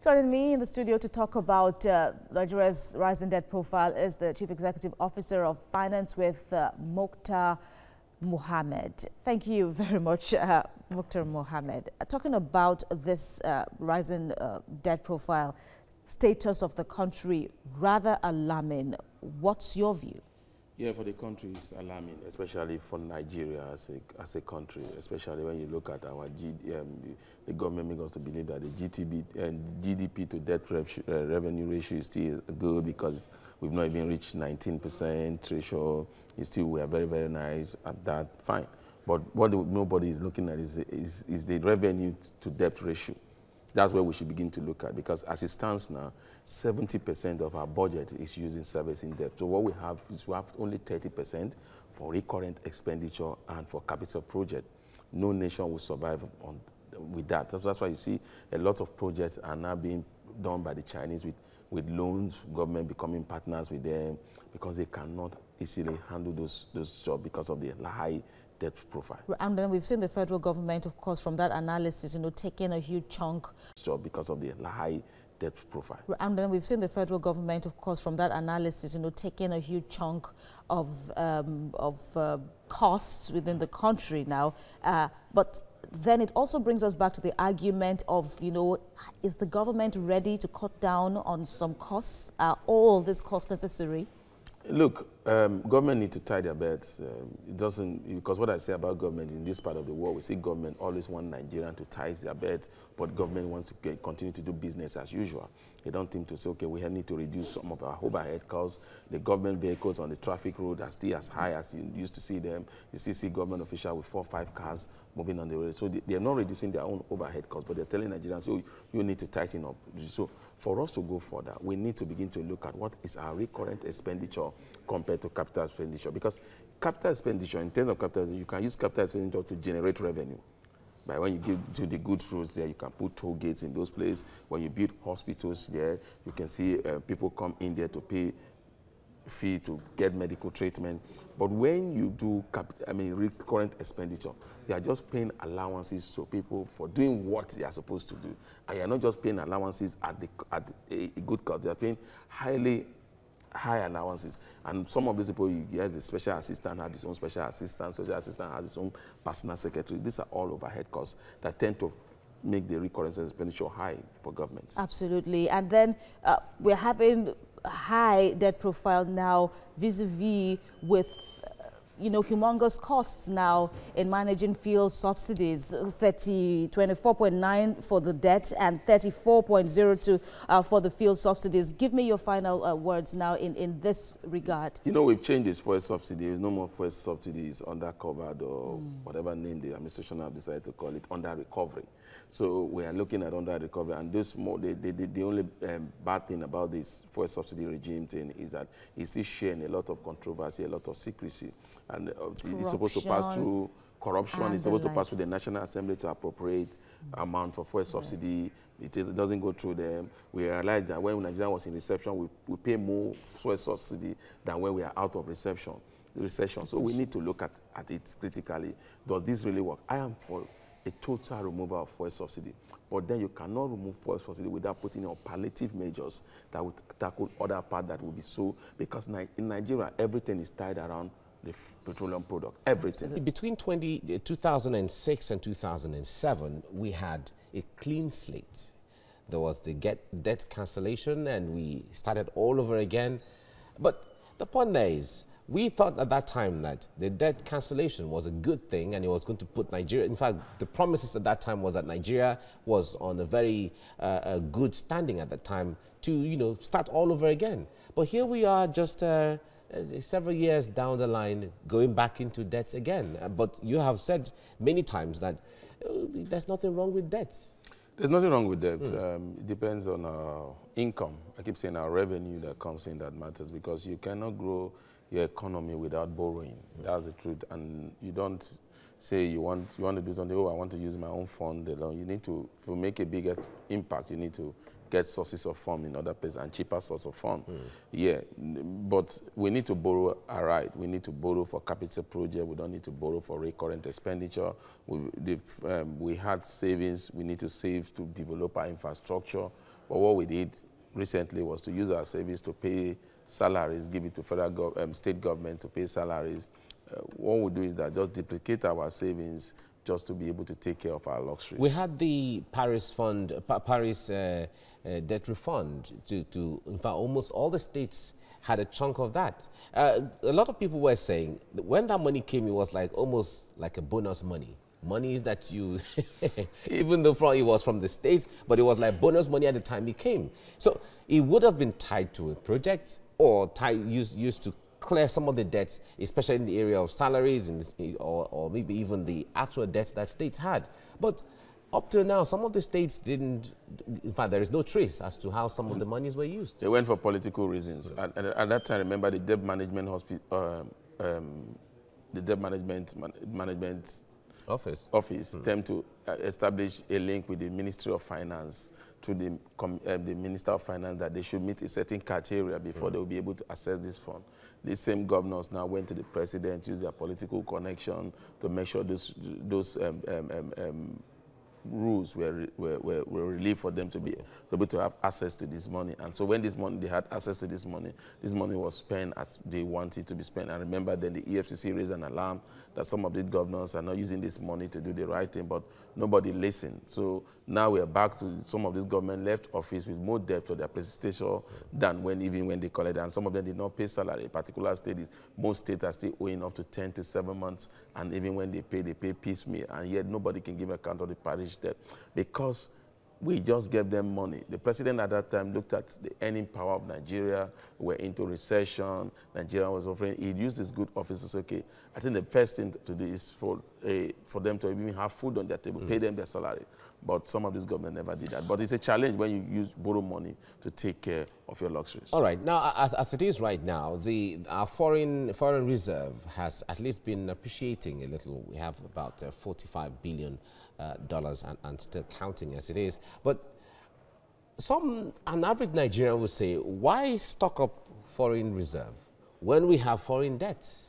Joining me in the studio to talk about Nigeria's rising debt profile is the Chief Executive Officer of Finance with Mukhtar Mohammed. Thank you very much, Mukhtar Mohammed. Talking about this rising debt profile, status of the country, rather alarming. What's your view? Yeah, for the country, it's alarming, especially for Nigeria as a country, especially when you look at our the government makes us to believe that the GDP to debt revenue ratio is still good because we've not even reached 19% threshold. We are very, very nice at that, fine. But what nobody is looking at is the revenue to debt ratio. That's where we should begin to look at, because as it stands now, 70% of our budget is used in servicing debt. So what we have is we have only 30% for recurrent expenditure and for capital project. No nation will survive with that. That's why you see a lot of projects are now being done by the Chinese with loans, government becoming partners with them, because they cannot easily handle those jobs because of the high debt profile. And then we've seen the federal government, of course, from that analysis, taking a huge chunk. Because of the high debt profile. And then we've seen the federal government, of course, from that analysis, taking a huge chunk of costs within the country now. But then it also brings us back to the argument of, is the government ready to cut down on some costs? Are all these costs necessary? Look, government need to tie their belts. It doesn't, because what I say about government in this part of the world, we see government always want Nigerians to tie their belt, but government wants to continue to do business as usual. They don't think to say, okay, we need to reduce some of our overhead costs. The government vehicles on the traffic road are still as high as you used to see them. You still see government officials with 4 or 5 cars moving on the road. So they are not reducing their own overhead costs, but they're telling Nigerians, oh, you need to tighten up. So for us to go further, we need to begin to look at what is our recurrent expenditure compared to capital expenditure. Because capital expenditure, in terms of capital, you can use capital expenditure to generate revenue. By when you do the good roads there, you can put toll gates in those places. When you build hospitals there, you can see people come in there to pay fee to get medical treatment. But when you do recurrent expenditure, you are just paying allowances to people for doing what they are supposed to do. And you are not just paying allowances at a good cost. You are paying high allowances. And some of these people, you get the special assistant have his own special assistant has his own personal secretary. These are all overhead costs that tend to make the recurrent expenditure high for governments. Absolutely. And then we're having a high debt profile now vis-a-vis with humongous costs now in managing fuel subsidies, 24.9 for the debt and 34.02 for the fuel subsidies. Give me your final words now in this regard. We've changed this fuel subsidy. There's no more fuel subsidies undercovered or whatever name the administration have decided to call it, under recovery. So we are looking at under recovery, and this the only bad thing about this fuel subsidy regime thing is that it's still sharing a lot of controversy, a lot of secrecy. And it's supposed to pass through corruption. It's supposed to pass through the National Assembly to appropriate amount for fuel subsidy. It doesn't go through them. We realized that when Nigeria was in recession, we pay more fuel subsidy than when we are out of recession. So we need to look at it critically. Does this really work? I am for a total removal of fuel subsidy. But then you cannot remove fuel subsidy without putting in palliative measures that would tackle other parts that would be so, because in Nigeria, everything is tied around the petroleum product, everything. Between 2006 and 2007, we had a clean slate. There was the debt cancellation, and we started all over again. But the point there is, we thought at that time that the debt cancellation was a good thing, and it was going to put Nigeria, in fact, the promises at that time was that Nigeria was on a very good standing at that time to, start all over again. But here we are just several years down the line, going back into debts again. But you have said many times that there's nothing wrong with debts. There's nothing wrong with debt. It depends on our income. I keep saying our revenue that comes in that matters, because you cannot grow your economy without borrowing. That's the truth. And you don't say you want to do something, oh, I want to use my own fund alone. You need to make a bigger impact, you need to get sources of fund in other places and cheaper source of fund. Yeah, but we need to borrow aright. We need to borrow for capital project. We don't need to borrow for recurrent expenditure. We had savings. We need to save to develop our infrastructure. But what we did recently was to use our savings to pay salaries, give it to state government to pay salaries. What we do is that just duplicate our savings just to be able to take care of our luxuries. We had the Paris fund, Paris debt refund. In fact, almost all the states had a chunk of that. A lot of people were saying that when that money came, it was like almost like a bonus money. Money is that you, even though it was from the states, but it was like bonus money at the time it came. So it would have been tied to a project or used to clear some of the debts, especially in the area of salaries or maybe even the actual debts that states had. But up to now, some of the states didn't, in fact, there is no trace as to how some of the monies were used. They went for political reasons. At that time, remember the debt management office tend to establish a link with the Ministry of Finance to the Minister of Finance that they should meet a certain criteria before they will be able to access this fund. These same governors now went to the president, used their political connection to make sure those rules were relieved for them to be able to have access to this money. And so when they had access to this money was spent as they wanted to be spent. And remember then the EFCC raised an alarm that some of the governors are not using this money to do the right thing, but nobody listened. So now we are back to some of this government left office with more debt to their predecessor than even when they collected. And some of them did not pay salary. Particular states, most states are still owing up to 10 to 7 months. And even when they pay piecemeal. And yet nobody can give account of the parish debt because we just gave them money. The president at that time looked at the earning power of Nigeria. We're into recession. Nigeria was offering. He used his good offices. Okay, I think the first thing to do is for them to even have food on their table, pay them their salary. But some of this government never did that. But it's a challenge when you borrow money to take care of your luxuries. All right. Now, as it is right now, our foreign reserve has at least been appreciating a little. We have about $45 billion and still counting as it is. But an average Nigerian would say, why stock up foreign reserve when we have foreign debts?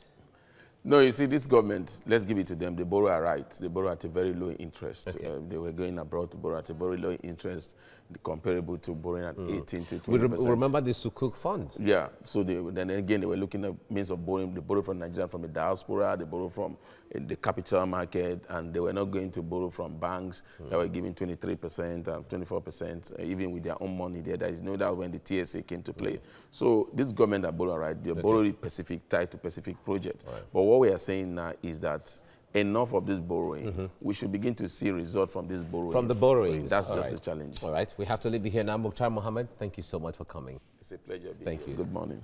No, you see, this government, let's give it to them, they borrow at right. They borrow at a very low interest. Okay. They were going abroad to borrow at a very low interest, comparable to borrowing at 18 to 20%. We remember the Sukuk funds. Yeah, so then again, they were looking at means of borrowing. They borrow from Nigeria, from the diaspora, they borrow from the capital market, and they were not going to borrow from banks that were giving 23% and 24%, even with their own money there. There is no doubt when the TSA came to play. So this government that borrow right, they borrow tied to specific projects. Right. But what we are saying now is that enough of this borrowing. We should begin to see results from this borrowing. From the borrowing. That's just a challenge. All right. We have to leave it here now. Mukhtar Mohammed, thank you so much for coming. It's a pleasure. Thank you. Good morning.